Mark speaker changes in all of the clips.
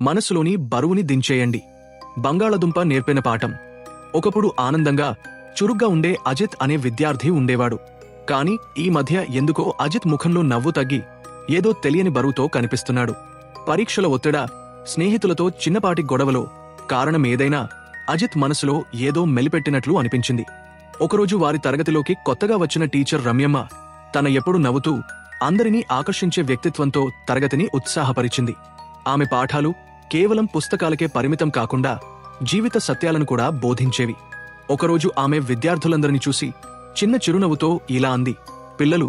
Speaker 1: మనసులోని బరువుని దించేయండి. బంగాళదుంప నేర్పిన పాఠం. ఒకప్పుడు ఆనందంగా చురుగ్గా ఉండే అజిత్ అనే విద్యార్థి ఉండేవాడు. కాని ఈ మధ్య ఎందుకో అజిత్ ముఖంలో నవ్వు తగ్గి ఏదో తెలియని బరువుతో కనిపిస్తున్నాడు. పరీక్షల ఒత్తిడా, స్నేహితులతో చిన్నపాటి గొడవలో కారణమేదైనా అజిత్ మనసులో ఏదో మెలిపెట్టినట్లు అనిపించింది. ఒకరోజు వారి తరగతిలోకి కొత్తగా వచ్చిన టీచర్ రమ్యమ్మ తన ఎప్పుడు నవ్వుతూ అందరినీ ఆకర్షించే వ్యక్తిత్వంతో తరగతిని ఉత్సాహపరిచింది. ఆమె పాఠాలు కేవలం పుస్తకాలకే పరిమితం కాకుండా జీవిత సత్యాలను కూడా బోధించేవి. ఒకరోజు ఆమె విద్యార్థులందరినీ చూసి చిన్న చిరునవ్వుతో ఇలా అంది, పిల్లలు,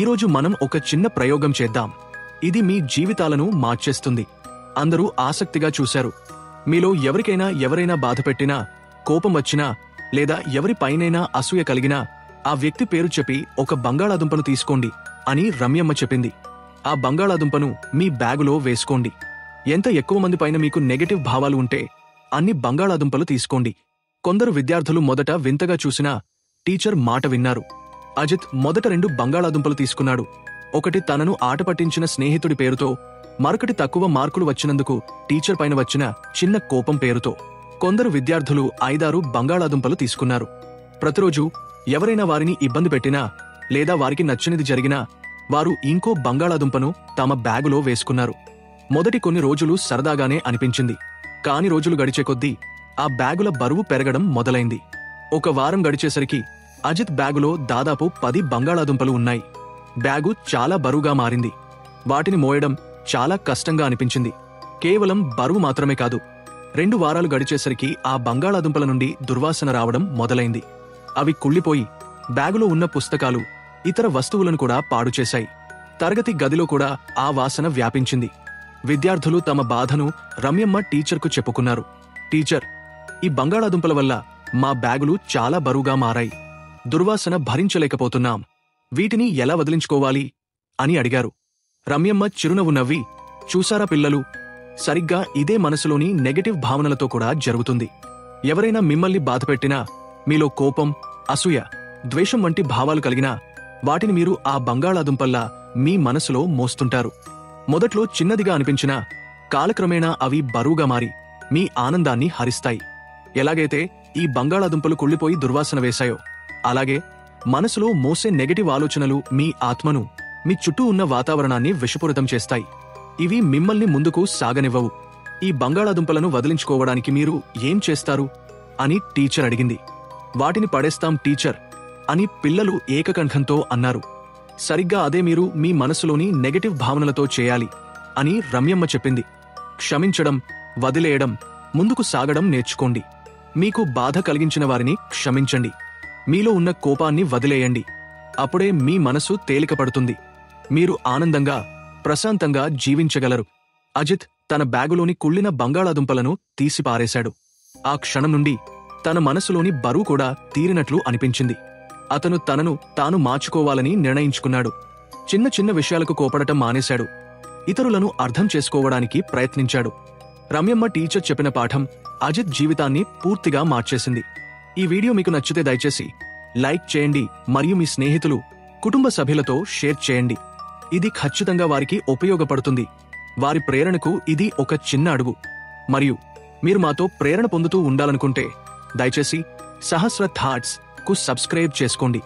Speaker 1: ఈరోజు మనం ఒక చిన్న ప్రయోగం చేద్దాం. ఇది మీ జీవితాలను మార్చేస్తుంది. అందరూ ఆసక్తిగా చూశారు. మీలో ఎవరైనా బాధపెట్టినా, కోపం వచ్చినా లేదా ఎవరిపైనైనా అసూయ కలిగినా ఆ వ్యక్తి పేరు చెప్పి ఒక బంగాళాదుంపను తీసుకోండి అని రమ్యమ్మ చెప్పింది. ఆ బంగాళాదుంపను మీ బ్యాగులో వేసుకోండి. ఎంత ఎక్కువ మంది పైన మీకు నెగటివ్ భావాలు ఉంటే అన్ని బంగాళాదుంపలు తీసుకోండి. కొందరు విద్యార్థులు మొదట వింతగా చూసినా టీచర్ మాట విన్నారు. అజిత్ మొదట 2 బంగాళాదుంపలు తీసుకున్నాడు. ఒకటి తనను ఆట పట్టించిన స్నేహితుడి పేరుతో, మరొకటి తక్కువ మార్కులు వచ్చినందుకు టీచర్ పైన వచ్చిన చిన్న కోపం పేరుతో. కొందరు విద్యార్థులు 5-6 బంగాళాదుంపలు తీసుకున్నారు. ప్రతిరోజు ఎవరైనా వారిని ఇబ్బంది పెట్టినా లేదా వారికి నచ్చనిది జరిగినా వారు ఇంకో బంగాళాదుంపను తమ బ్యాగులో వేసుకున్నారు. మొదటి కొన్ని రోజులు సరదాగానే అనిపించింది. కాని రోజులు గడిచే కొద్దీ ఆ బ్యాగుల బరువు పెరగడం మొదలైంది. ఒక వారం గడిచేసరికి అజిత్ బ్యాగులో దాదాపు 10 బంగాళాదుంపలు ఉన్నాయి. బ్యాగు చాలా బరువుగా మారింది. వాటిని మోయడం చాలా కష్టంగా అనిపించింది. కేవలం బరువు మాత్రమే కాదు, 2 వారాలు గడిచేసరికి ఆ బంగాళాదుంపల నుండి దుర్వాసన రావడం మొదలైంది. అవి కుళ్ళిపోయి బ్యాగులో ఉన్న పుస్తకాలు, ఇతర వస్తువులను కూడా పాడుచేశాయి. తరగతి గదిలో కూడా ఆ వాసన వ్యాపించింది. విద్యార్థులు తమ బాధను రమ్యమ్మ టీచర్కు చెప్పుకున్నారు. టీచర్, ఈ బంగాళాదుంపల వల్ల మా బ్యాగులు చాలా బరువుగా మారాయి. దుర్వాసన భరించలేకపోతున్నాం. వీటిని ఎలా వదిలించుకోవాలి అని అడిగారు. రమ్యమ్మ చిరునవ్వు నవ్వి, చూసారా పిల్లలు, సరిగ్గా ఇదే మనసులోని నెగటివ్ భావనలతో కూడా జరుగుతుంది. ఎవరైనా మిమ్మల్ని బాధపెట్టినా, మీలో కోపం, అసూయ, ద్వేషం వంటి భావాలు కలిగినా వాటిని మీరు ఆ బంగాళాదుంపల్లా మీ మనసులో మోస్తుంటారు. మొదట్లో చిన్నదిగా అనిపించినా కాలక్రమేణా అవి బరువుగా మారి మీ ఆనందాన్ని హరిస్తాయి. ఎలాగైతే ఈ బంగాళాదుంపలు కుళ్ళిపోయి దుర్వాసన వేశాయో, అలాగే మనసులో మోసే నెగటివ్ ఆలోచనలు మీ ఆత్మను, మీ చుట్టూ ఉన్న వాతావరణాన్ని విషపూరితం చేస్తాయి. ఇవి మిమ్మల్ని ముందుకు సాగనివ్వవు. ఈ బంగాళాదుంపలను వదిలించుకోవడానికి మీరు ఏం చేస్తారు అని టీచర్ అడిగింది. వాటిని పడేస్తాం టీచర్ అని పిల్లలు ఏకకంఠంతో అన్నారు. సరిగ్గా అదే మీరు మీ మనసులోని నెగటివ్ భావనలతో చేయాలి అని రమ్యమ్మ చెప్పింది. క్షమించడం, వదిలేయడం, ముందుకు సాగడం నేర్చుకోండి. మీకు బాధ కలిగించిన వారిని క్షమించండి. మీలో ఉన్న కోపాన్ని వదిలేయండి. అప్పుడే మీ మనసు తేలికపడుతుంది. మీరు ఆనందంగా, ప్రశాంతంగా జీవించగలరు. అజిత్ తన బ్యాగులోని కుళ్ళిన బంగాళాదుంపలను తీసిపారేశాడు. ఆ క్షణం నుండి తన మనసులోని బరువు కూడా తీరినట్లు అనిపించింది. అతను తనను తాను మార్చుకోవాలని నిర్ణయించుకున్నాడు. చిన్న చిన్న విషయాలకు కోపడటం మానేశాడు. ఇతరులను అర్థం చేసుకోవడానికి ప్రయత్నించాడు. రమ్యమ్మ టీచర్ చెప్పిన పాఠం అజిత్ జీవితాన్ని పూర్తిగా మార్చేసింది. ఈ వీడియో మీకు నచ్చితే దయచేసి లైక్ చేయండి మరియు మీ స్నేహితులు, కుటుంబ సభ్యులతో షేర్ చేయండి. ఇది ఖచ్చితంగా వారికి ఉపయోగపడుతుంది. వారి ప్రేరణకు ఇది ఒక చిన్న అడుగు. మరియు మీరు మాతో ప్రేరణ పొందుతూ ఉండాలనుకుంటే దయచేసి సహస్ర థాట్స్ కు సబ్స్క్రైబ్ చేసుకోండి.